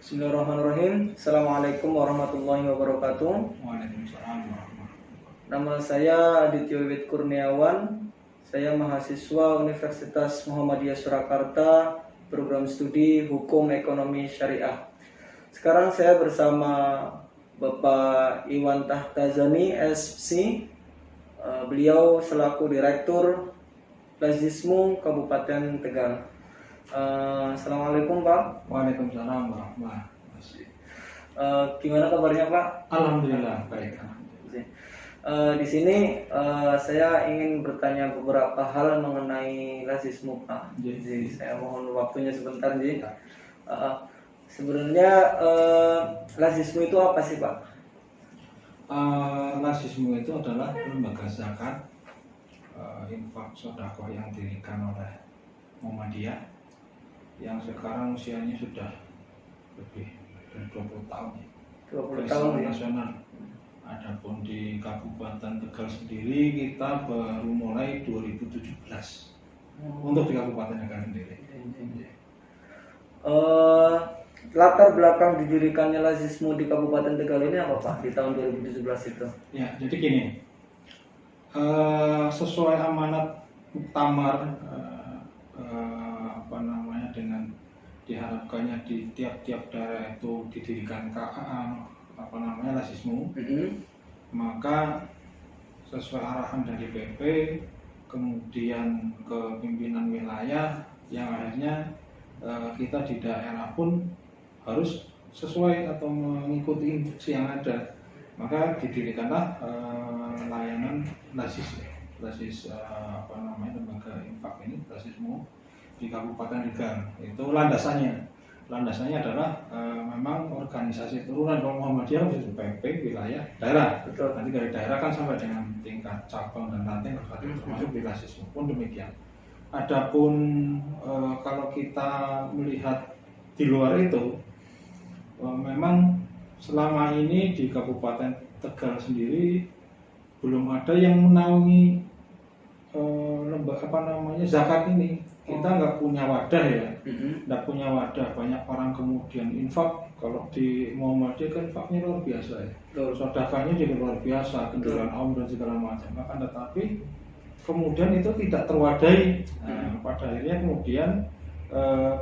Bismillahirrahmanirrahim. Assalamualaikum warahmatullahi wabarakatuh. Waalaikumsalam warahmatullahi wabarakatuh. Nama saya Aditya Wiwit Kurniawan. Saya mahasiswa Universitas Muhammadiyah Surakarta, program studi Hukum Ekonomi Syariah. Sekarang saya bersama Bapak Iwan Tahtazani, SC. Beliau selaku Direktur Lazismu Kabupaten Tegal. Assalamualaikum Pak. Waalaikumsalam warahmatullahi wabarakatuh. Gimana kabarnya Pak? Alhamdulillah baik. Di sini saya ingin bertanya beberapa hal mengenai Lazismu Pak. Jadi saya mohon waktunya sebentar Ji. Sebenarnya Lazismu itu apa sih Pak? Lazismu itu adalah lembaga zakat, infak sedekah yang didirikan oleh Muhammadiyah yang sekarang usianya sudah lebih dari 20 tahun. 20 tahun ya. Nasional. Adapun di Kabupaten Tegal sendiri kita baru mulai 2017 untuk di Kabupaten Tegal sendiri. Latar belakang didirikannya Lazismu di Kabupaten Tegal ini apa Pak di tahun 2017 itu? Ya, jadi gini, sesuai amanat Muktamar dengan diharapkannya di tiap-tiap daerah itu didirikan Lazismu, maka sesuai arahan dari PP kemudian ke pimpinan wilayah yang akhirnya kita di daerah pun harus sesuai atau mengikuti instruksi yang ada, maka didirikanlah layanan Lazis lembaga infak ini Lazismu di Kabupaten Tegal. Itu landasannya adalah memang organisasi turunan Muhammadiyah khusus PP wilayah daerah. Betul. Nanti dari daerah kan sampai dengan tingkat cabang dan ranting termasuk di Lazismu pun demikian. Adapun kalau kita melihat di luar itu, memang selama ini di Kabupaten Tegal sendiri belum ada yang menaungi zakat ini. Kita nggak punya wadah ya, nggak punya wadah. Banyak orang kemudian infak. Kalau di Muhammadiyah kan infaknya luar biasa ya, sedekahnya juga luar biasa, kendaraan umum dan segala macam. Akan tetapi kemudian itu tidak terwadahi. Pada akhirnya kemudian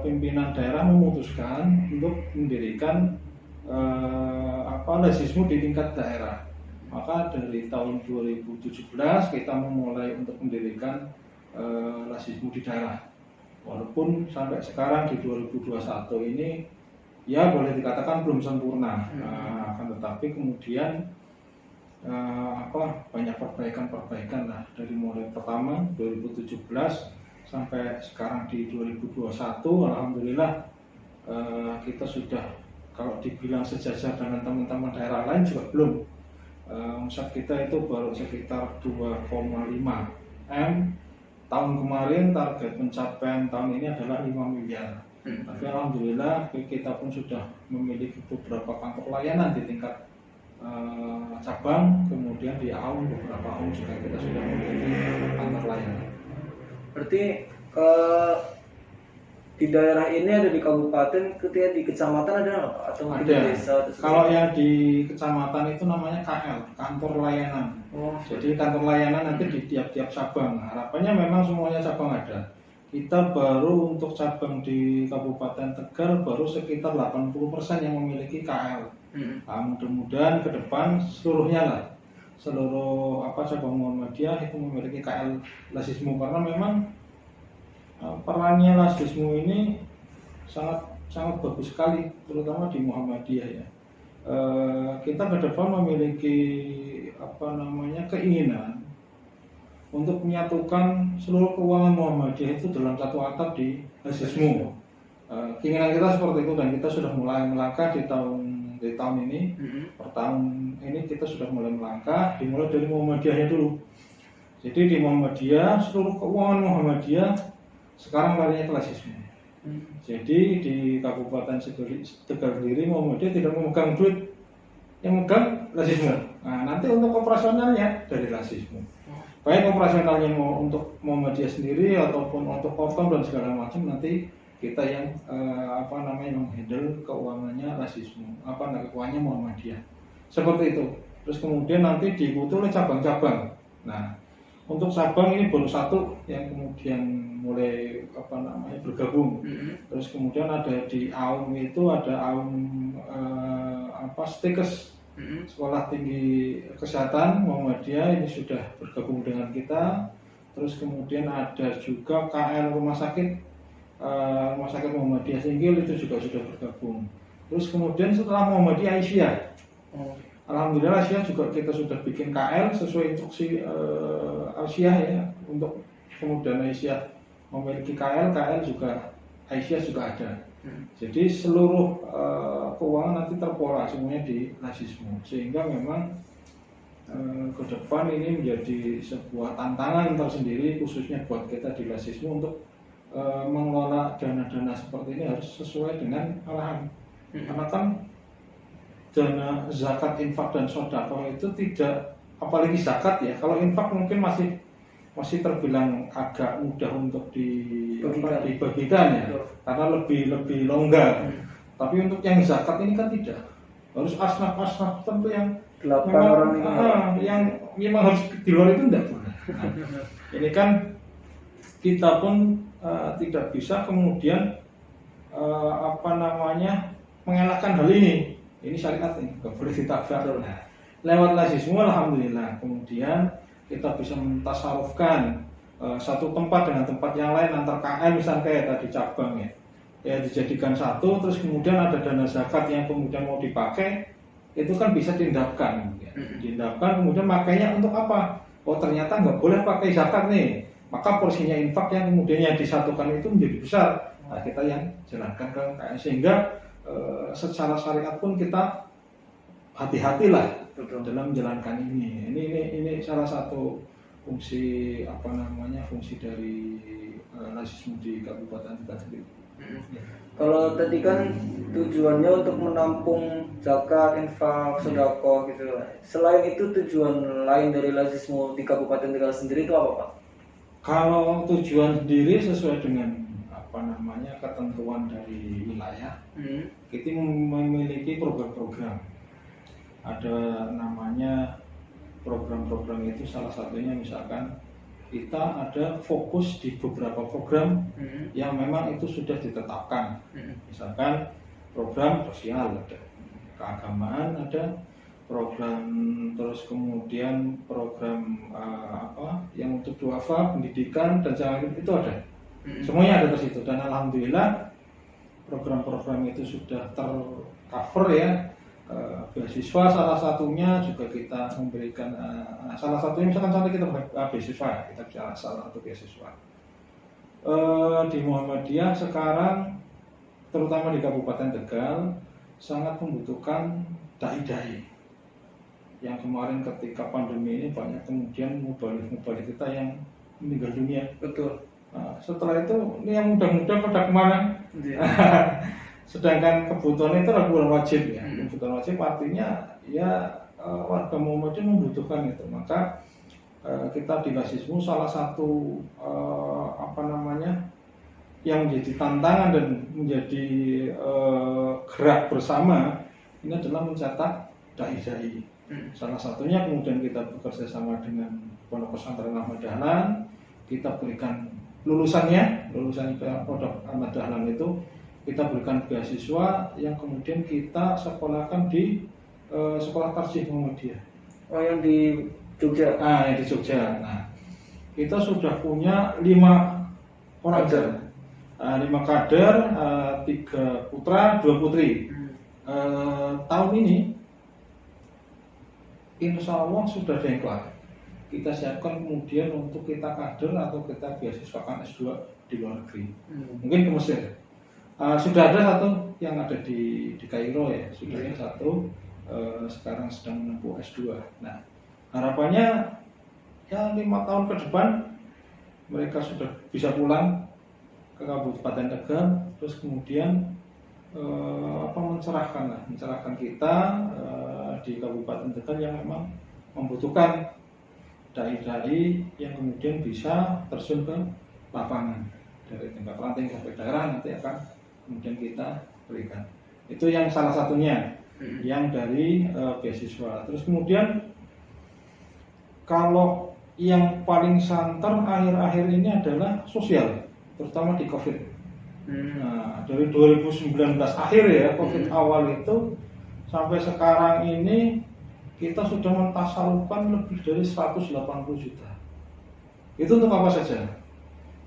pimpinan daerah memutuskan untuk mendirikan Lazismu di tingkat daerah. Maka dari tahun 2017 kita memulai untuk mendirikan Lazismu di daerah. Walaupun sampai sekarang di 2021 ini ya boleh dikatakan belum sempurna, akan tetapi kemudian banyak perbaikan lah dari mulai pertama 2017 sampai sekarang di 2021. Alhamdulillah kita sudah, kalau dibilang sejajar dengan teman-teman daerah lain juga belum. Omset kita itu baru sekitar 2,5 M. Tahun kemarin target pencapaian tahun ini adalah 5 miliar. Tapi alhamdulillah kita pun sudah memiliki beberapa kantor layanan di tingkat cabang, kemudian di AUM beberapa AUM juga kita sudah memiliki kantor layanan. Berarti di daerah ini ada di kabupaten, ketika di kecamatan ada nggak Pak? Atau mungkin di desa? Kalau yang di kecamatan itu namanya KL, kantor layanan. Jadi kantor layanan nanti di tiap-tiap cabang. Harapannya memang semuanya cabang ada. Kita baru untuk cabang di Kabupaten Tegal baru sekitar 80% yang memiliki KL. Mudah-mudahan ke depan seluruhnya seluruh cabang Muhammadiyah itu memiliki KL Lazismu, karena memang perannya Lazismu ini sangat bagus sekali, terutama di Muhammadiyah ya. Kita ke depan memiliki keinginan untuk menyatukan seluruh keuangan Muhammadiyah itu dalam satu atap di Lazismu. Keinginan kita seperti itu dan kita sudah mulai melangkah di tahun ini. Per tahun ini kita sudah mulai melangkah, dimulai dari Muhammadiyahnya dulu. Jadi di Muhammadiyah, seluruh keuangan Muhammadiyah sekarang larinya ke Lazismu. Jadi di Kabupaten Tegal sendiri Muhammadiyah tidak memegang duit, yang megang Lazismu. Nah, nanti untuk operasionalnya dari Lazismu. Baik operasionalnya mau untuk Muhammadiyah sendiri ataupun untuk Koptom dan segala macam nanti kita yang menghandle keuangannya Rasismu, keuangannya Muhammadiyah. Seperti itu. Terus kemudian nanti diikuti oleh cabang-cabang. Nah, untuk cabang ini baru satu yang kemudian mulai bergabung. Terus kemudian ada di AUM itu ada AUM Stikes, Sekolah Tinggi Kesehatan Muhammadiyah, ini sudah bergabung dengan kita. Terus kemudian ada juga KL Rumah Sakit Muhammadiyah Singgil, itu juga sudah bergabung. Terus kemudian setelah Muhammadiyah Aisyah, alhamdulillah Aisyah juga kita sudah bikin KL sesuai instruksi Aisyah ya, untuk kemudian Aisyah memiliki KL juga Aisyah juga ada. Jadi seluruh keuangan nanti terpola semuanya di Rasismu, sehingga memang ke depan ini menjadi sebuah tantangan tersendiri khususnya buat kita di Rasismu untuk mengelola dana-dana seperti ini harus sesuai dengan arahan. Karena kan dana zakat, infak dan sedekah itu tidak, apalagi zakat ya, kalau infak mungkin masih terbilang agak mudah untuk dibagikan ya, karena lebih longgar. Tapi untuk yang zakat ini kan tidak, harus asnaf tentu yang 8 orang yang memang harus di luar itu tidak boleh. Nah, ini kan kita pun tidak bisa kemudian mengelakkan hal ini. Ini syariat ini, nggak boleh ditabrak. Nah, lewat Rasismu alhamdulillah kemudian kita bisa mentasarufkan satu tempat dengan tempat yang lain antar KL, misalnya kayak tadi cabang ya dijadikan satu, terus kemudian ada dana zakat yang kemudian mau dipakai, itu kan bisa diendapkan kemudian makanya untuk apa? Oh ternyata nggak boleh pakai zakat nih, maka porsinya infak yang kemudian yang disatukan itu menjadi besar. Nah, kita yang jalankan ke KL, sehingga secara syariat pun kita hati-hatilah dalam menjalankan ini. Ini salah satu fungsi fungsi dari Rasismu di Kabupaten Tegal sendiri. Kalau tadi kan tujuannya untuk menampung zakat, infak, sedekah gitu. Selain itu tujuan lain dari Rasismu di Kabupaten Tegal sendiri itu apa, Pak? Kalau tujuan sendiri sesuai dengan ketentuan dari wilayah, kita memiliki program-program. Ada namanya program-program itu, salah satunya misalkan kita ada fokus di beberapa program yang memang itu sudah ditetapkan. Misalkan program sosial ada, keagamaan ada, program terus kemudian program yang untuk duafa, pendidikan dan sebagainya itu ada. Semuanya ada di situ, dan alhamdulillah program-program itu sudah tercover ya. Beasiswa salah satunya juga kita memberikan, salah satunya misalkan contoh kita beasiswa, kita bicara salah satu beasiswa di Muhammadiyah sekarang, terutama di Kabupaten Tegal, sangat membutuhkan dai-dai. Yang kemarin ketika pandemi ini banyak kemudian mubalik kita yang meninggal dunia. Betul. Nah, setelah itu ini yang muda-muda pada kemana? Sedangkan kebutuhan itu adalah kebutuhan wajib ya. Kebutuhan wajib artinya ya warga Muhammadiyah membutuhkan itu. Maka kita di Rasismu salah satu yang menjadi tantangan dan menjadi gerak bersama ini adalah mencetak dai-dai. Salah satunya kemudian kita bekerja sama dengan Pondok Pesantren Ahmad Dahlan. Kita berikan lulusan Pondok Ahmad Dahlan itu kita berikan beasiswa yang kemudian kita sekolahkan di sekolah Tarjih Muhammadiyah. Oh, yang di Jogja. Yang di Jogja. Nah, kita sudah punya 5 orang kader. 5 kader, 3 putra, 2 putri. Tahun ini insya Allah sudah ada yang kelar. Kita siapkan kemudian untuk kita kader atau kita beasiswakan S2 di luar negeri. Mungkin ke Mesir. Sudah ada satu yang ada di Kairo ya, sudah yang satu sekarang sedang menempuh S2. Nah, harapannya ya 5 tahun ke depan mereka sudah bisa pulang ke Kabupaten Tegal, terus kemudian mencerahkan kita di Kabupaten Tegal yang memang membutuhkan dai-dai yang kemudian bisa terjun ke lapangan. dari tingkat ranting sampai daerah nanti akan kemudian kita berikan. Itu yang salah satunya yang dari beasiswa. Terus kemudian kalau yang paling santer akhir-akhir ini adalah sosial, terutama di COVID. Nah, dari 2019 akhir ya, COVID awal itu sampai sekarang ini kita sudah mentasalurkan lebih dari 180 juta. Itu untuk apa saja?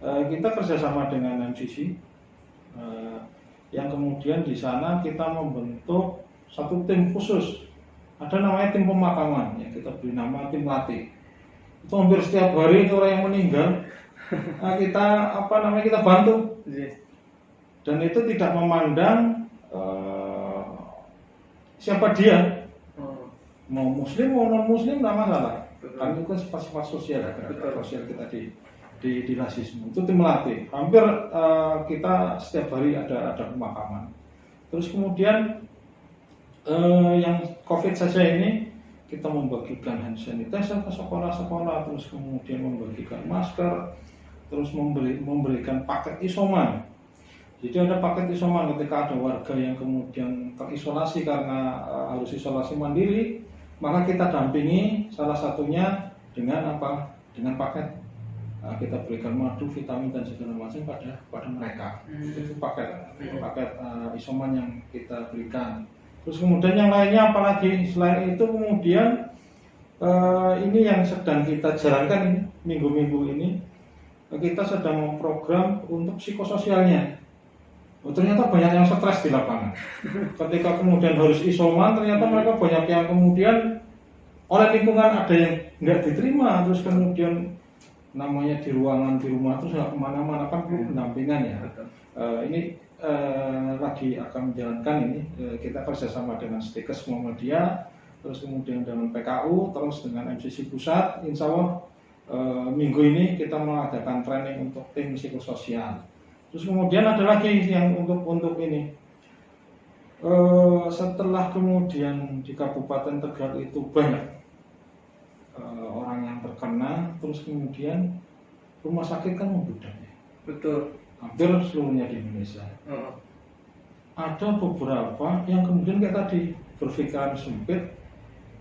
Kita kerjasama dengan MCC, yang kemudian di sana kita membentuk satu tim khusus. Ada namanya tim pemakaman, ya kita beri nama tim latih. Itu hampir setiap hari itu orang yang meninggal, kita kita bantu. Dan itu tidak memandang siapa dia, mau muslim mau non muslim nggak masalah. Karena itu kan sifat-sifat sosial ya, sosial kita di rasisme. Itu tim latih. Hampir kita setiap hari ada pemakaman. Terus kemudian yang COVID saja ini kita membagikan hand sanitizer ke sekolah-sekolah, terus kemudian membagikan masker, terus memberikan paket isoman. Jadi ada paket isoman ketika ada warga yang kemudian terisolasi karena harus isolasi mandiri, maka kita dampingi salah satunya dengan apa? Dengan paket kita berikan madu, vitamin dan segala macam pada mereka. Itu paket isoman yang kita berikan. Terus kemudian yang lainnya apalagi selain itu kemudian ini yang sedang kita jalankan ini, minggu-minggu ini kita sedang memprogram untuk psikososialnya. Ternyata banyak yang stres di lapangan. Ketika kemudian harus isoman, ternyata mereka banyak yang kemudian oleh lingkungan ada yang nggak diterima, terus kemudian namanya di ruangan di rumah terus nggak kemana-mana, kan perlu pendampingan ya. Ini lagi akan menjalankan ini, kita kerjasama dengan Stikes Muhammadiyah, terus kemudian dengan PKU, terus dengan MCC Pusat. Insya Allah minggu ini kita mengadakan training untuk tim psikososial. Terus kemudian ada lagi yang untuk ini, setelah kemudian di Kabupaten Tegal itu banyak orang yang terkena, terus kemudian rumah sakit kan membludak ya. Betul. Hampir seluruhnya di Indonesia. Ada beberapa yang kemudian kayak tadi berpikiran sempit,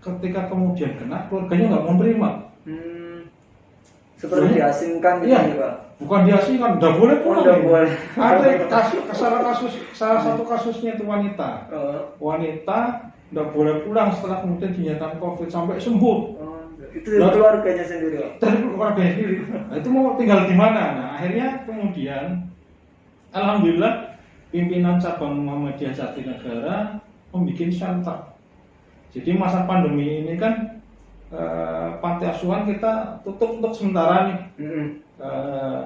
ketika kemudian kena keluarganya nggak menerima. Seperti diasingkan gitu ya, Pak? Bukan diasingkan, nggak boleh pulang. Nggak boleh. Ada salah satu kasusnya itu wanita. Wanita nggak boleh pulang setelah kemudian dinyatakan COVID sampai sembuh. Itu dari keluarganya sendiri. Dari keluarganya sendiri. Nah, itu mau tinggal di mana? Nah, akhirnya kemudian alhamdulillah pimpinan cabang Muhammadiyah Jatinegara membuat shelter. Jadi masa pandemi ini kan panti asuhan kita tutup untuk sementara nih.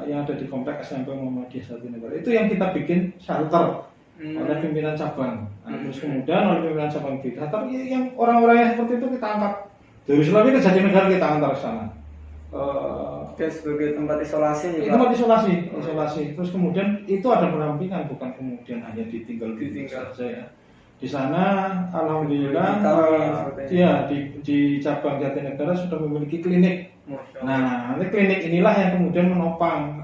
Yang ada di komplek SMP Muhammadiyah Jatinegara. Itu yang kita bikin shelter oleh pimpinan cabang. Nah, terus kemudian oleh pimpinan cabang kita, tapi yang orang-orang yang seperti itu kita angkat dari Sulawesi ke Jatinegara, kita antar ke sana. Sebagai tempat isolasi juga. Tempat isolasi. Terus kemudian itu ada pendampingan, bukan kemudian hanya ditinggal saja ya. Di sana alhamdulillah di cabang Jatinegara sudah memiliki klinik. Nah, nanti klinik inilah yang kemudian menopang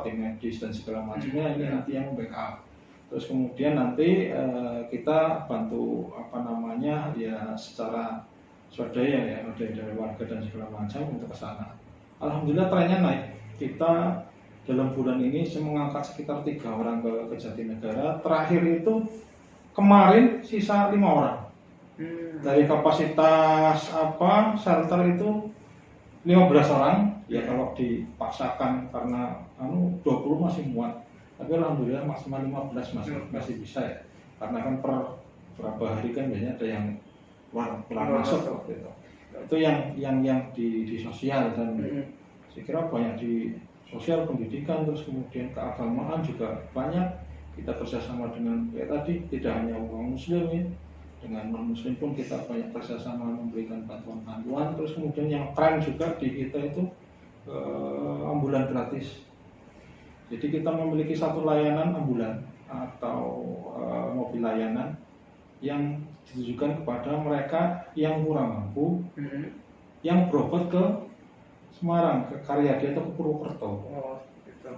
tim medis dan segala macamnya, ini nanti yang backup. Terus kemudian nanti kita bantu ya secara swadaya ya, dari warga dan segala macam untuk ke sana. Alhamdulillah trennya naik. Kita dalam bulan ini mengangkat sekitar 3 orang ke Jatinegara. Terakhir itu kemarin sisa 5 orang. Dari kapasitas shelter itu 15 orang. Ya kalau dipaksakan karena 20 masih muat. Tapi alhamdulillah maksimal 15 masih bisa ya. Karena kan per berapa hari kan biasanya ada yang keluar masuk waktu itu. Itu yang di sosial, dan saya kira banyak di sosial, pendidikan, terus kemudian keagamaan juga banyak. Kita kerjasama dengan tadi tidak hanya orang muslim ya, dengan non muslim pun kita banyak kerjasama memberikan bantuan. Terus kemudian yang tren juga di kita itu ambulan gratis. Jadi kita memiliki satu layanan ambulan atau mobil layanan yang ditujukan kepada mereka yang kurang mampu, yang berobat ke Semarang, ke Karyadi atau ke Purwokerto.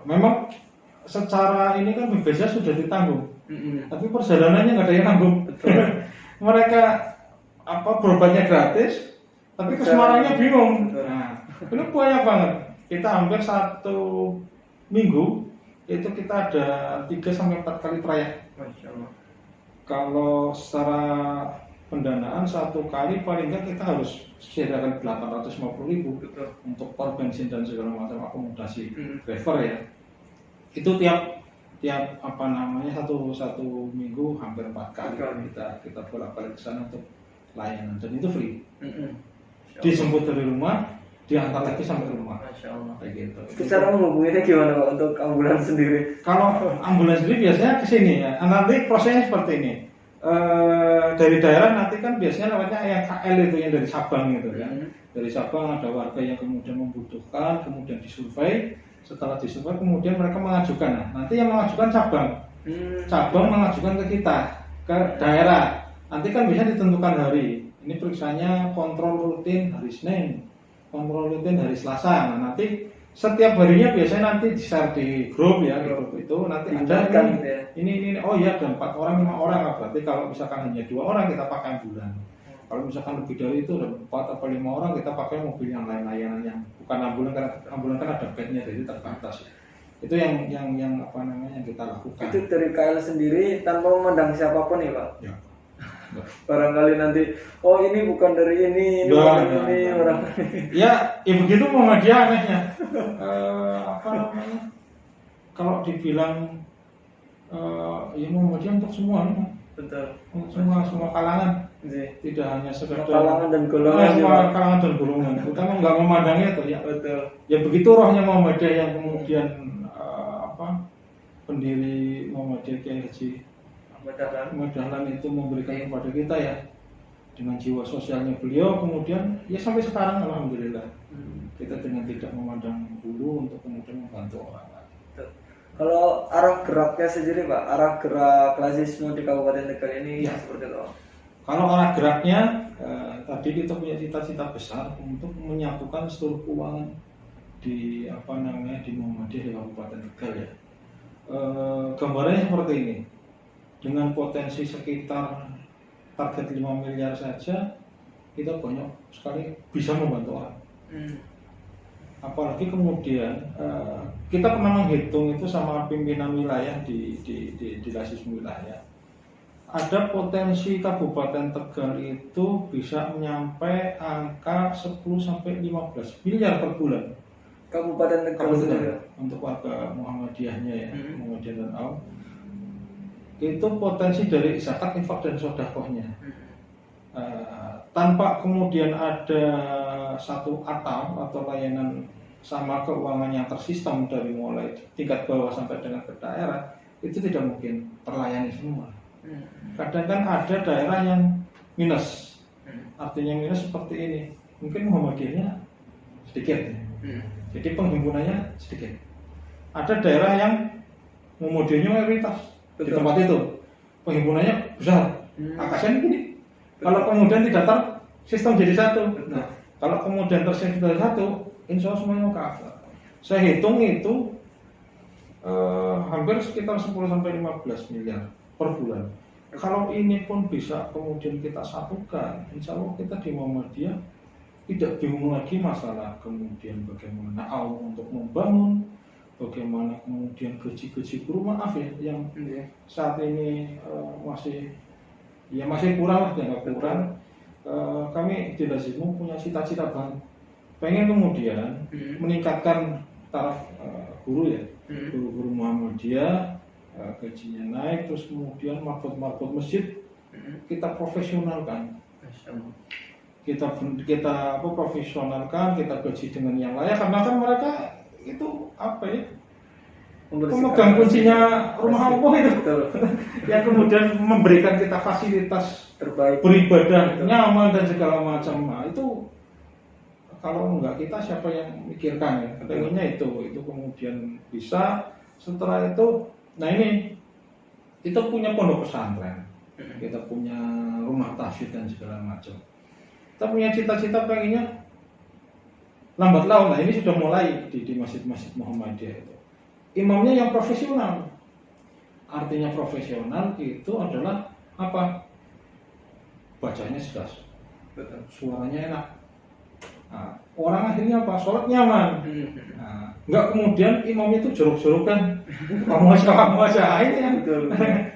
Memang secara ini kan BPJS sudah ditanggung, tapi perjalanannya nggak ada yang nanggung. Mereka berobatnya gratis, tapi ke Semarangnya bingung. Nah, ini banyak banget. Kita hampir 1 minggu itu kita ada 3-4 kali trayek. Masya Allah. Kalau secara pendanaan 1 kali paling nggak kita harus sediakan 850.000 untuk per bensin dan segala macam akomodasi driver ya. Itu tiap satu minggu hampir 4 kali kita bolak-balik ke sana untuk layanan, dan itu free. Dijemput dari rumah, diantar lagi sampai rumah. Masya Allah. Kayak gitu. Itu cara menghubunginya gimana Pak untuk ambulans sendiri? Kalau ambulans sendiri biasanya ke sini ya. Nanti prosesnya seperti ini. Dari daerah nanti kan biasanya lewatnya yang KL itu yang dari Sabang gitu kan. Dari Sabang ada warga yang kemudian membutuhkan, kemudian disurvei. Setelah disurvei kemudian mereka mengajukan. Nah, nanti yang mengajukan cabang. Cabang mengajukan ke kita, ke daerah. Nanti kan bisa ditentukan hari. Ini periksanya kontrol rutin hari Senin, kontrol rutin hari Selasa. Nah, nanti setiap harinya biasanya nanti di-share di grup ya, grup itu nanti ada ini oh iya ada 4 orang 5 orang, berarti kalau misalkan hanya 2 orang kita pakai ambulan. Kalau misalkan lebih dari itu ada 4 atau 5 orang kita pakai mobil yang lain layanan yang bukan ambulan, karena ambulan kan ada bednya jadi terbatas. Itu yang kita lakukan. Itu dari KL sendiri tanpa memandang siapapun ya Pak? Ya. Barangkali nanti ini bukan dari ini orang. Ya begitu Muhammadiyah anehnya. Kalau dibilang ya Muhammadiyah untuk semua, betul. Untuk semua kalangan. Tidak hanya sekedar kalangan dan golongan. Semua kalangan dan golongan. Kita nggak memandangnya itu ya. Betul. Ya begitu rohnya Muhammadiyah yang kemudian pendiri Muhammadiyah Kiai Haji Ahmad Dahlan itu memberikan kepada kita ya, dengan jiwa sosialnya beliau, kemudian ya sampai sekarang alhamdulillah kita dengan tidak memandang bulu untuk kemudian membantu orang lain. Kalau arah geraknya sendiri Pak, arah gerak klasisme di Kabupaten Tegal ini ya seperti itu. Kalau arah geraknya tadi kita punya cita-cita besar untuk menyatukan seluruh keuangan di di Muhammadiyah di Kabupaten Tegal ya. Gambarannya seperti ini. Dengan potensi sekitar target 5 miliar saja, kita banyak sekali bisa membantu orang. Apalagi kemudian kita pernah menghitung itu sama pimpinan wilayah di Lasisme wilayah. Ada potensi Kabupaten Tegal itu bisa menyampai angka 10-15 miliar per bulan. Kabupaten Tegal untuk warga Muhammadiyahnya ya, Muhammadiyah dan Al. Itu potensi dari zakat, infak dan sedekahnya. Tanpa kemudian ada satu atau layanan sama keuangan yang tersistem dari mulai tingkat bawah sampai dengan ke daerah, itu tidak mungkin terlayani semua. Kadang kan ada daerah yang minus. Artinya minus seperti ini. Mungkin Muhammadiyahnya sedikit. Jadi penghimpunannya sedikit. Ada daerah yang Muhammadiyahnya mayoritas. Di tempat itu penghimpunannya besar. Akasnya begini. Kalau kemudian tidak sistem jadi satu. Nah, kalau kemudian tersistem jadi satu, insya Allah semuanya kafir. Saya hitung itu hampir sekitar 10-15 miliar per bulan. Kalau ini pun bisa kemudian kita satukan, insya Allah kita di Muhammadiyah tidak bingung lagi masalah kemudian bagaimana untuk membangun, bagaimana kemudian gaji-gaji guru, maaf ya, yang saat ini masih kurang, dianggap kurang. Kami di Lasisme punya cita-cita banget, pengen kemudian meningkatkan taraf guru ya, guru-guru Muhammadiyah, gajinya naik, terus kemudian marbot masjid kita profesionalkan. Kita profesionalkan, kita gaji dengan yang layak, karena kan mereka itu pemegang kuncinya rumah Allah itu yang kemudian memberikan kita fasilitas terbaik, beribadah nyaman dan segala macam. Nah, itu kalau enggak kita siapa yang mikirkan ya? Pengennya itu kemudian bisa. Setelah itu, nah ini kita punya pondok pesantren, kita punya rumah tahfidz dan segala macam. Kita punya cita-cita pengennya lambat laun. Nah ini sudah mulai di masjid-masjid Muhammadiyah itu. imamnya yang profesional. Artinya profesional itu adalah apa? Bacanya jelas, suaranya enak. Nah, orang akhirnya apa? Sholat nyaman. Nah, nggak kemudian imamnya itu jorok-jorokan. Kamu aja, ini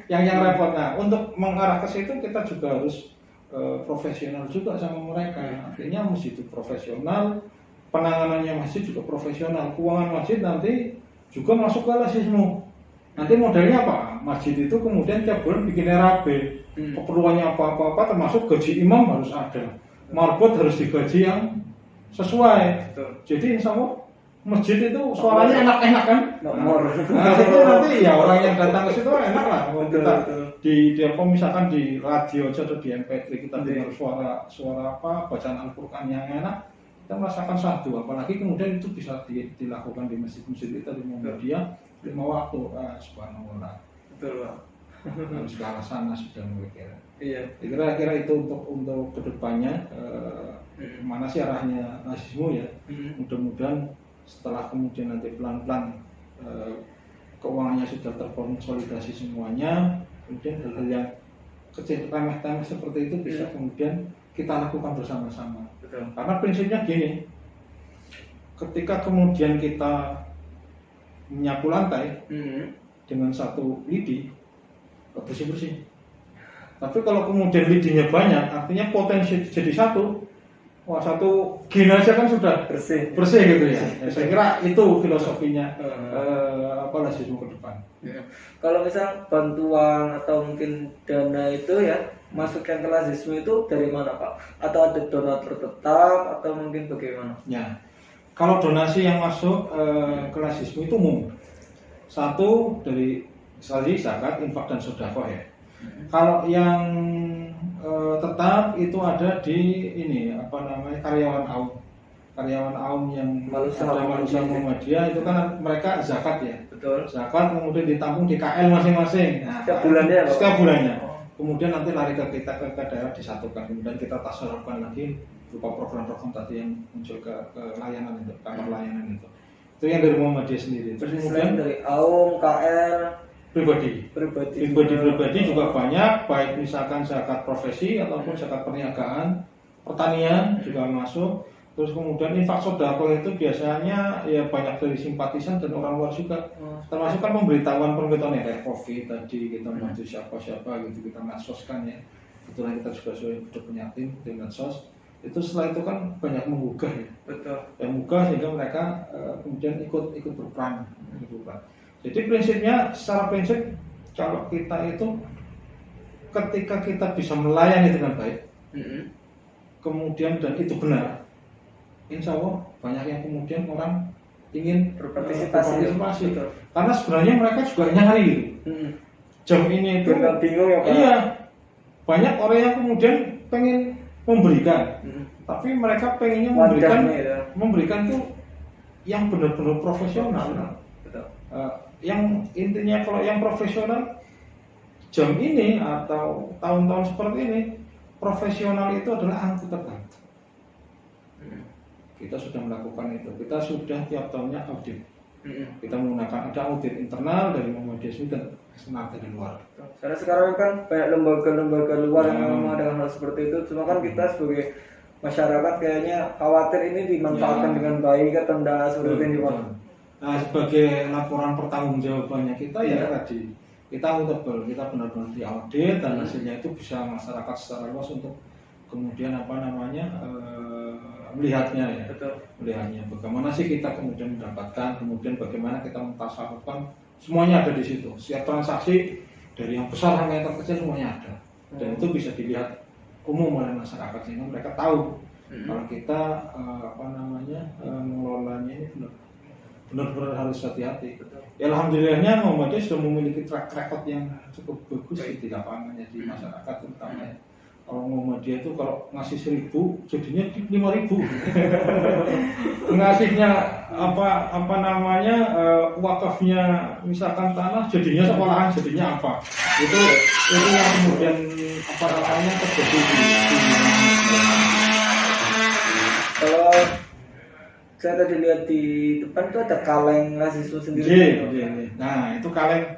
yang repot. Nah, untuk mengarah ke situ kita juga harus profesional juga sama mereka. Artinya masjid itu profesional, penanganannya masjid juga profesional, keuangan masjid nanti juga masuk ke lazismu. Nanti modelnya apa? Masjid itu kemudian tiap bulan bikin RAB, keperluannya apa-apa termasuk gaji imam harus ada, marbot harus digaji yang sesuai. Jadi insya Allah masjid itu suaranya enak-enak kan? Nah, itu nanti ya orang yang datang ke situ enak lah. Kita di apa misalkan di radio aja atau di MP3 kita dengar suara apa bacaan Al-Qur'an yang enak, kita merasakan satu. Apalagi kemudian itu bisa dilakukan di masjid-masjid kita di Muhammadiyah 5 waktu. Subhanallah. Betul, Pak. Harus ke arah sana sudah mikir. Iya. Kira-kira itu untuk kedepannya mana sih arahnya lazismu ya? Mudah-mudahan setelah kemudian nanti pelan-pelan keuangannya sudah terkonsolidasi semuanya, kemudian hal-hal yang kecil remeh-temeh seperti itu bisa kemudian kita lakukan bersama-sama. Betul. Karena prinsipnya gini, ketika kemudian kita menyapu lantai dengan satu lidi, bersih-bersih. Tapi kalau kemudian lidinya banyak, artinya potensi jadi satu. Wah, satu gini aja kan sudah bersih gitu ya. Saya kira itu filosofinya lazisme ke depan. Ya. Kalau misal bantuan atau mungkin dana itu ya masukkan ke lazisme itu dari mana, Pak? Atau ada donatur tetap atau mungkin bagaimana? Ya. Kalau donasi yang masuk ke lazisme itu umum. Satu dari zakat, infak dan sedekah ya. Kalau yang tetap itu ada di ini apa namanya karyawan AUM yang ada manusia Muhammadiyah itu kan mereka zakat ya. Betul. Zakat kemudian ditampung di KL masing-masing. Nah, setiap bulannya. Kemudian nanti lari ke kita ke daerah disatukan. Kemudian kita tasarrufkan lagi berupa program-program tadi yang muncul ke layanan itu, kamar layanan itu. Itu yang dari Muhammadiyah sendiri. Terus kemudian dari AUM, KL pribadi juga banyak, baik misalkan zakat profesi ataupun zakat perniagaan, pertanian juga masuk. Terus kemudian infak sedekah itu biasanya ya banyak dari simpatisan dan orang luar juga. Termasuk kan pemberitahuan ya kayak COVID tadi kita bantu siapa gitu kita medsoskan ya. Kebetulan kita juga sudah punya tim di medsos. Itu setelah itu kan banyak menggugah ya. Betul. Yang menggugah sehingga mereka kemudian ikut berperan. Jadi prinsipnya, secara prinsip kalau kita itu ketika kita bisa melayani dengan baik, kemudian dan itu benar, insya Allah banyak yang kemudian orang ingin berpartisipasi. Karena sebenarnya mereka juga nyari gitu. Jam ini itu bingung ya Pak. Iya, banyak orang yang kemudian pengen memberikan, tapi mereka pengennya memberikan itu yang benar-benar profesional. Yang intinya kalau yang profesional jam ini atau tahun-tahun seperti ini, profesional itu adalah angkutan. Kita sudah melakukan itu. Kita sudah tiap tahunnya audit. Kita menggunakan ada audit internal dari Muhammadiyah dan eksternal dari luar. Karena sekarang kan banyak lembaga-lembaga luar yang memang dengan hal seperti itu. Cuma kan kita sebagai masyarakat kayaknya khawatir ini dimanfaatkan dengan baik atau tidak seperti ini, Pak. Nah, sebagai laporan pertanggungjawabannya kita ya tadi kita akuntabel, kita benar-benar diaudit dan hasilnya itu bisa masyarakat secara luas untuk kemudian melihatnya ya. Betul. Melihatnya bagaimana sih kita kemudian mendapatkan, kemudian bagaimana kita mentasarufkan, semuanya ada di situ. Setiap transaksi dari yang besar sampai yang terkecil semuanya ada. Dan itu bisa dilihat umum oleh masyarakat sehingga mereka tahu kalau kita mengelolanya ini benar-benar harus hati-hati. Ya, alhamdulillahnya Muhammadiyah sudah memiliki track record yang cukup bagus di lapangannya di masyarakat terutama ya. Kalau Muhammadiyah itu kalau ngasih 1.000 jadinya 5.000. Ngasihnya wakafnya misalkan tanah jadinya sekolahan jadinya apa. Itu yang kemudian terjadi di kalau Saya tadi lihat di depan itu ada kaleng lazisme sendiri. Nah, itu kaleng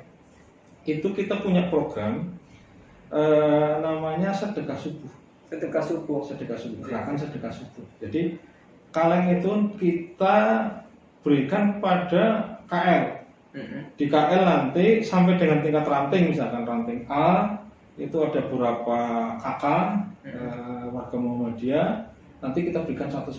itu kita punya program namanya sedekah subuh. Sedekah subuh. Gerakan sedekah subuh. Jadi kaleng itu kita berikan pada KL. Di KL nanti sampai dengan tingkat ranting, misalkan ranting A itu ada beberapa kakak warga Muhammadiyah, nanti kita berikan satu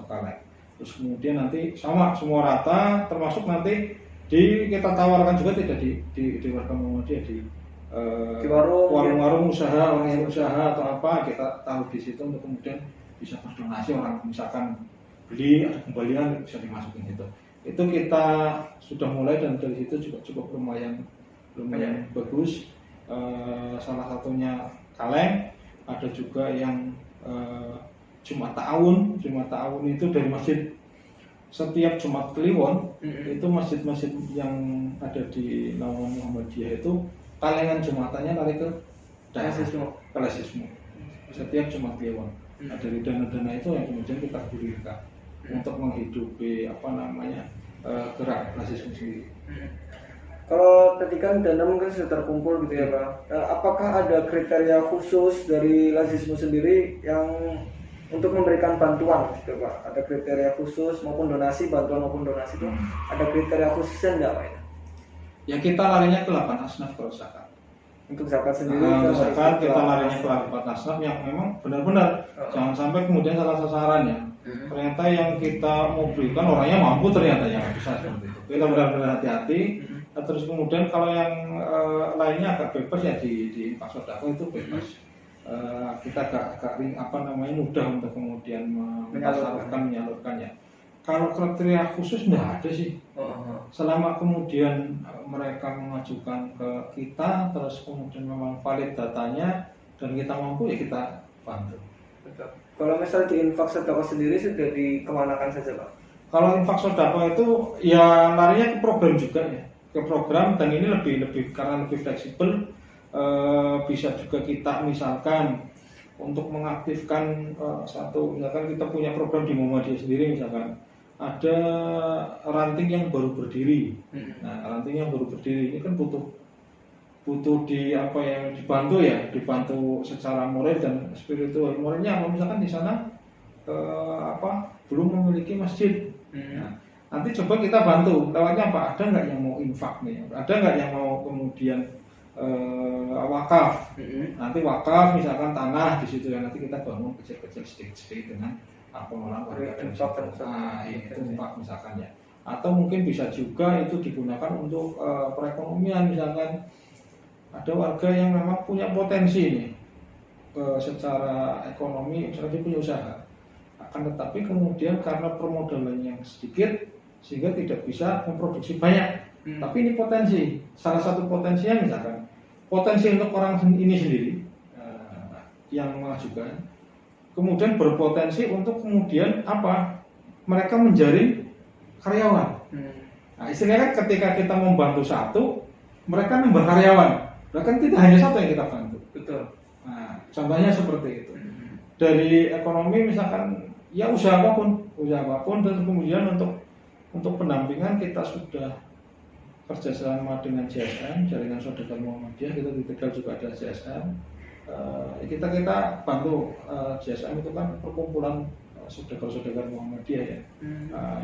kaleng. Terus kemudian nanti sama semua rata, termasuk nanti kita tawarkan juga tidak di warga Muhammadiyah di warung-warung usaha, orang yang usaha atau apa, kita taruh di situ untuk kemudian bisa berdonasi, orang misalkan beli ada kembalian bisa dimasukin gitu. Itu kita sudah mulai dan dari situ juga cukup lumayan bagus. Salah satunya kaleng, ada juga yang Jumat Ta'awun itu dari masjid. Setiap Jumat Kliwon itu masjid-masjid yang ada di Naungan Muhammadiyah itu kalengan Jumatannya lari ke Lazisme. Setiap Jumat Kliwon. Nah, dari dana-dana itu yang kemudian kita gulirkan untuk menghidupi gerak Lazisme sendiri. Kalau tadi kan dana mungkin sudah terkumpul gitu ya Pak. Apakah ada kriteria khusus dari Lazisme sendiri yang untuk memberikan bantuan gitu Pak? Ada kriteria khusus maupun bantuan maupun donasi itu ada kriteria khususnya enggak Pak? Ya kita larinya ke 8 asnaf kalau zakat. Untuk zakat sendiri zakat kita larinya ke 8 asnaf yang memang benar-benar jangan sampai kemudian salah sasarannya. Ternyata yang kita mau berikan orangnya mampu ternyata yang bisa seperti itu. Kita benar-benar hati-hati. Terus kemudian kalau yang lainnya agak bebas ya di infak sedekah itu bebas. Kita agak mudah untuk kemudian menyalurkannya. Kalau kriteria khusus enggak ada sih. Selama kemudian mereka mengajukan ke kita, terus kemudian memang valid datanya dan kita mampu ya kita bantu. Betul. Kalau misalnya di infak sedekah sendiri sudah dikemanakan saja Pak? Kalau infak sedekah itu ya larinya ke program juga ya, ke program, dan ini lebih karena lebih fleksibel. Bisa juga kita misalkan untuk mengaktifkan misalkan kita punya program di Muhammadiyah sendiri, misalkan ada ranting yang baru berdiri. Nah, ranting yang baru berdiri ini kan butuh dibantu secara moral dan spiritual. Moralnya misalkan di sana belum memiliki masjid. Nah, nanti coba kita bantu lewatnya apa? Ada nggak yang mau infak nih? Ada nggak yang mau kemudian wakaf? Nanti wakaf misalkan tanah di situ ya, nanti kita bangun kecil-kecil sedikit dengan pengelolaan warga dan itu infak misalkan ya. Atau mungkin bisa juga itu digunakan untuk perekonomian, misalkan ada warga yang memang punya potensi nih secara ekonomi, misalnya dia punya usaha, akan tetapi kemudian karena permodalannya yang sedikit sehingga tidak bisa memproduksi banyak. Tapi ini potensi, salah satu potensinya misalkan potensi untuk orang ini sendiri yang mengajukan, kemudian berpotensi untuk kemudian mereka menjaring karyawan. Nah, istilahnya ketika kita membantu satu, mereka nambah karyawan. Bahkan tidak hanya satu yang kita bantu. Betul. Nah, contohnya seperti itu. Dari ekonomi misalkan ya usaha apapun, dan kemudian untuk pendampingan kita sudah kerjasama dengan JSM, Jaringan Sedekah Muhammadiyah. Kita di Tegal juga ada JSM. Kita bantu. JSM itu kan perkumpulan sedekah Muhammadiyah ya,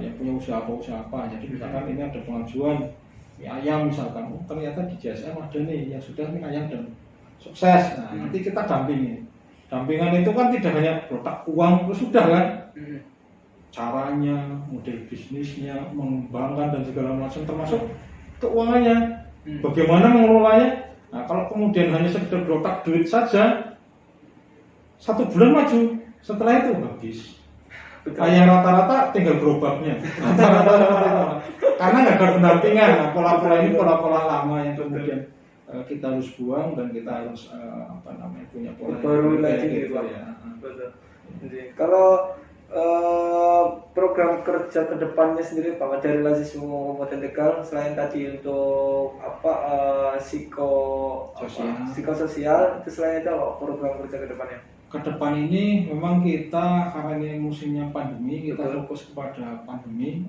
yang punya usaha apa. Jadi misalkan ini ada pengajuan mie ayam misalkan, ternyata di JSM ada nih yang sudah mie ayam dan sukses. Nah, nanti kita dampingi. Dampingan itu kan tidak hanya letak uang itu sudah kan, caranya, model bisnisnya, mengembangkan dan segala macam, termasuk keuangannya, bagaimana mengelolanya. Nah, kalau kemudian hanya sekedar letak duit saja, 1 bulan maju, setelah itu habis. Yang rata-rata tinggal gerobaknya. Karena nggak ada pendampingan. Nah, pola-pola ini pola-pola lama yang kemudian kita harus buang dan kita harus punya pola baru lagi gitu ya. Betul. Jadi, kalau program kerja kedepannya sendiri Pak dari Lazisme Kabupaten Tegal, selain tadi untuk psikososial, itu selain itu program kerja kedepannya? ke depan ini memang kita karena ini musimnya pandemi, kita fokus kepada pandemi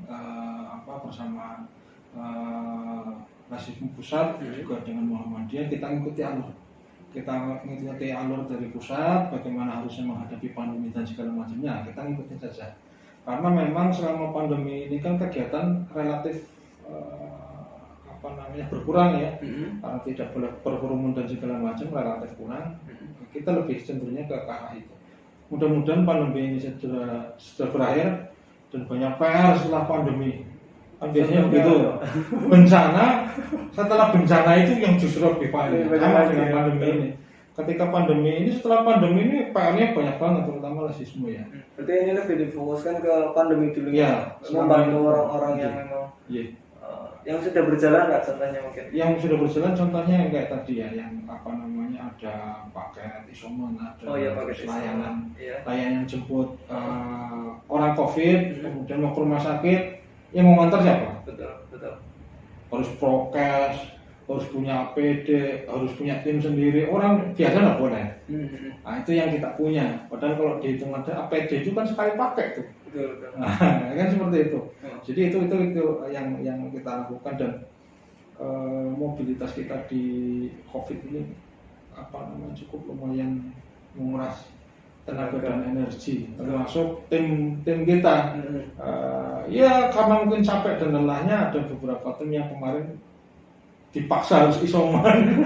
bersama Rasisme Pusat juga dengan Muhammadiyah kita mengikuti alur. Kita mengikuti alur dari pusat, bagaimana harusnya menghadapi pandemi dan segala macamnya, kita ngikutin saja. Karena memang selama pandemi ini kan kegiatan relatif berkurang ya, karena tidak boleh berkerumun dan segala macam relatif kurang. Kita lebih cenderungnya ke arah itu. Mudah-mudahan pandemi ini sudah berakhir dan banyak PR setelah pandemi. Kan biasanya begitu. Bencana, setelah bencana itu yang justru lebih banyak. Sama dengan pandemi ini. Ketika pandemi ini, setelah pandemi ini PR-nya banyak banget, terutama rasisme ya. Berarti ini lebih difokuskan ke pandemi dulu ya, membantu orang-orang yang memang yang sudah berjalan nggak contohnya mungkin? Yang sudah berjalan contohnya yang kayak tadi ya, yang ada paket isoman, ada layanan jemput orang COVID, kemudian mau ke rumah sakit, yang mau ngantar siapa? Betul. Harus prokes, harus punya APD, harus punya tim sendiri. Orang biasa nggak boleh. Nah itu yang kita punya. Padahal kalau dihitung ada APD itu kan sekali pakai tuh. Betul. Nah, kan seperti itu. Jadi itu yang kita lakukan dan mobilitas kita di COVID ini cukup lumayan menguras tenaga dan energi, termasuk tim kita. Ya karena mungkin capek dan lelahnya, ada beberapa tim yang kemarin dipaksa harus isoman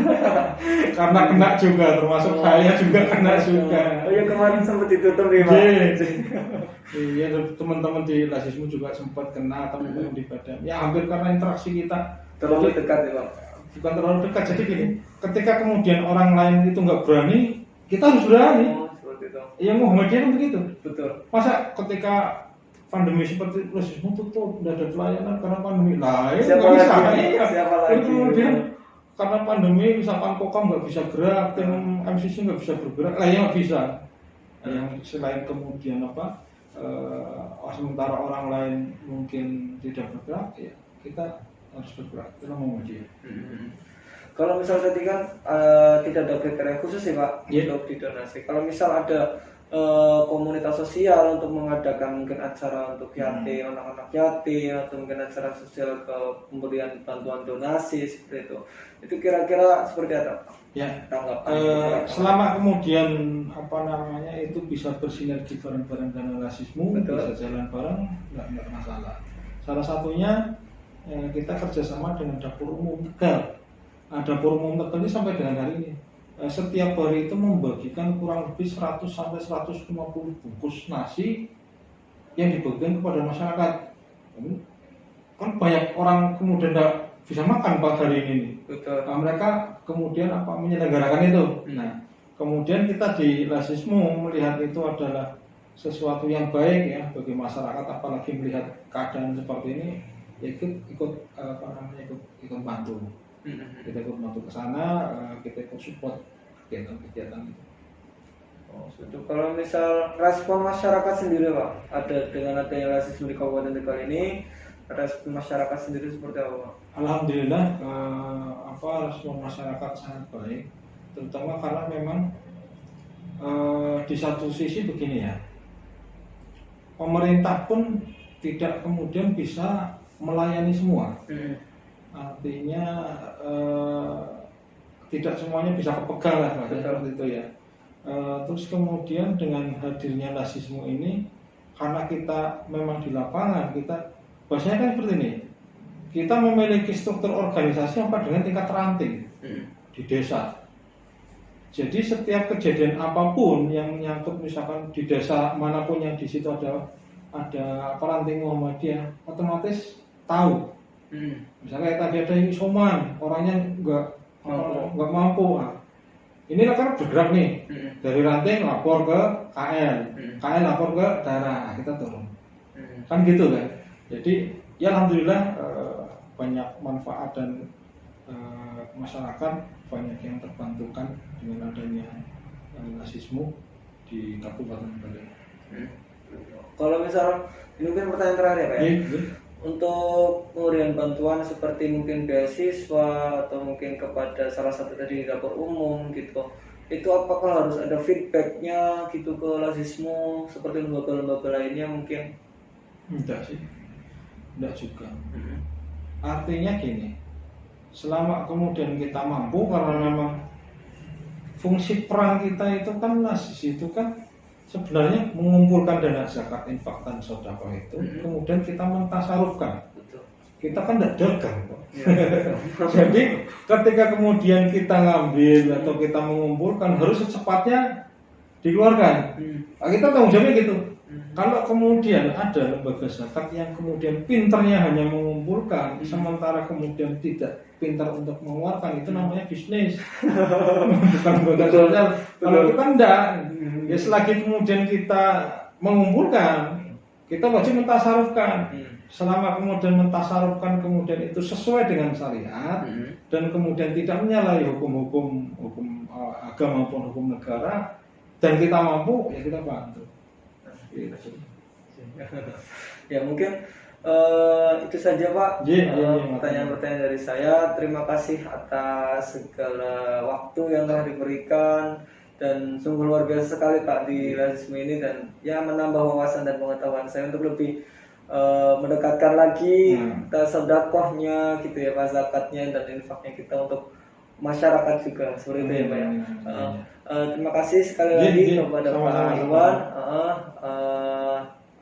karena kena juga, termasuk saya juga kena juga. Oh ya, kemarin sempat ditutup nih Pak. Iya, teman-teman di rasisme juga sempat kena, teman-teman di badan. Ya hampir karena interaksi kita terlalu dekat ya Pak. Bukan terlalu dekat, jadi gini, ketika kemudian orang lain itu nggak berani, kita harus berani. Seperti itu. Yang Muhammadiyah kan begitu. Betul. Masa ketika pandemi seperti rasisme tutup, udah ada pelayanan karena pandemi. Nah, itu siapa nggak bisa. Siapa lagi? Kemudian karena pandemi, misalkan Kokam nggak bisa gerak, tim MCC nggak bisa bergerak, lah ya nggak bisa. Yang selain kemudian sementara orang lain mungkin tidak bergerak, ya kita harus bergerak. Kita Muhammadiyah. Kalau misal tadi kan tidak ada kriteria khusus ya Pak untuk didonasi. Kalau misal ada komunitas sosial untuk mengadakan mungkin acara untuk yatim, anak-anak yatim, atau mungkin acara sosial ke pemberian bantuan donasi seperti itu kira-kira seperti apa? Ya, tanggapan selama kemudian itu bisa bersinergi bareng-bareng dengan rasisme, bisa jalan bareng, nggak masalah. Salah satunya kita kerjasama dengan dapur umum Tegal. Dapur umum Tegal ini sampai dengan hari ini setiap hari itu membagikan kurang lebih 100 sampai 150 bungkus nasi yang dibagikan kepada masyarakat. Kan banyak orang kemudian tidak bisa makan pada hari ini. Betul. Nah, mereka kemudian menyelenggarakan itu. Nah, kemudian kita di rasisme melihat itu adalah sesuatu yang baik ya bagi masyarakat, apalagi melihat keadaan seperti ini, ya ikut bantu. Kita ikut bantu ke sana, kita ikut support kegiatan itu. Kalau misal respon masyarakat sendiri Pak, dengan adanya rasisme di Kabupaten Tegal ini, respon masyarakat sendiri seperti apa Pak? Alhamdulillah, respon masyarakat sangat baik, terutama karena memang di satu sisi begini ya, pemerintah pun tidak kemudian bisa melayani semua. Artinya tidak semuanya bisa kepegang lah seperti itu ya. Terus kemudian dengan hadirnya rasisme ini, karena kita memang di lapangan, kita bahasanya kan seperti ini, kita memiliki struktur organisasi dengan tingkat ranting di desa. Jadi setiap kejadian apapun yang menyangkut misalkan di desa manapun yang di situ ada ranting Muhammadiyah, otomatis tahu. Misalnya tadi ada isoman, orangnya nggak mampu. Ini kan bergerak nih, dari ranting lapor ke KL, KL lapor ke daerah, kita turun. Kan gitu kan. Jadi ya alhamdulillah banyak manfaat dan masyarakat banyak yang terbantukan dengan adanya rasisme di Kabupaten Tegal. Kalau misal ini mungkin pertanyaan terakhir ya Pak ya. Untuk pemberian bantuan seperti mungkin beasiswa atau mungkin kepada salah satu tadi dapur umum gitu, itu apakah harus ada feedbacknya gitu ke lazismu seperti lembaga-lembaga lainnya mungkin? Enggak sih, enggak juga. Artinya gini, selama kemudian kita mampu, karena memang fungsi peran kita itu kan lazis itu kan sebenarnya mengumpulkan dana zakat, infak dan sedekah itu, kemudian kita mentasarufkan. Betul. Kita kan tidak dagang kok. Ya, Jadi ketika kemudian kita ngambil atau kita mengumpulkan harus secepatnya dikeluarkan. Nah, kita tanggung jawabnya gitu. Kalau kemudian ada lembaga zakat yang kemudian pinternya hanya mengumpulkan, sementara kemudian tidak pintar untuk mengeluarkan, itu namanya bisnis. Bukan lembaga sosial. Kalau kita enggak, ya selagi kemudian kita mengumpulkan, kita wajib mentasarufkan. Selama kemudian mentasarufkan, kemudian itu sesuai dengan syariat dan kemudian tidak menyalahi hukum agama maupun hukum negara, dan kita mampu, ya kita bantu. Ya mungkin itu saja Pak, pertanyaan-pertanyaan dari saya. Terima kasih atas segala waktu yang telah diberikan, dan sungguh luar biasa sekali Pak di lazisme ini, dan ya menambah wawasan dan pengetahuan saya untuk lebih mendekatkan lagi sedekahnya gitu ya Pak, zakatnya dan infaknya kita untuk masyarakat juga seperti itu ya Pak ya. Terima kasih sekali lagi kepada Pak Iwan.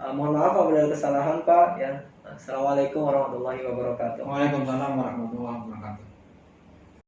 Mohon maaf apabila ada kesalahan Pak ya. Assalamualaikum warahmatullahi wabarakatuh. Waalaikumsalam warahmatullahi wabarakatuh.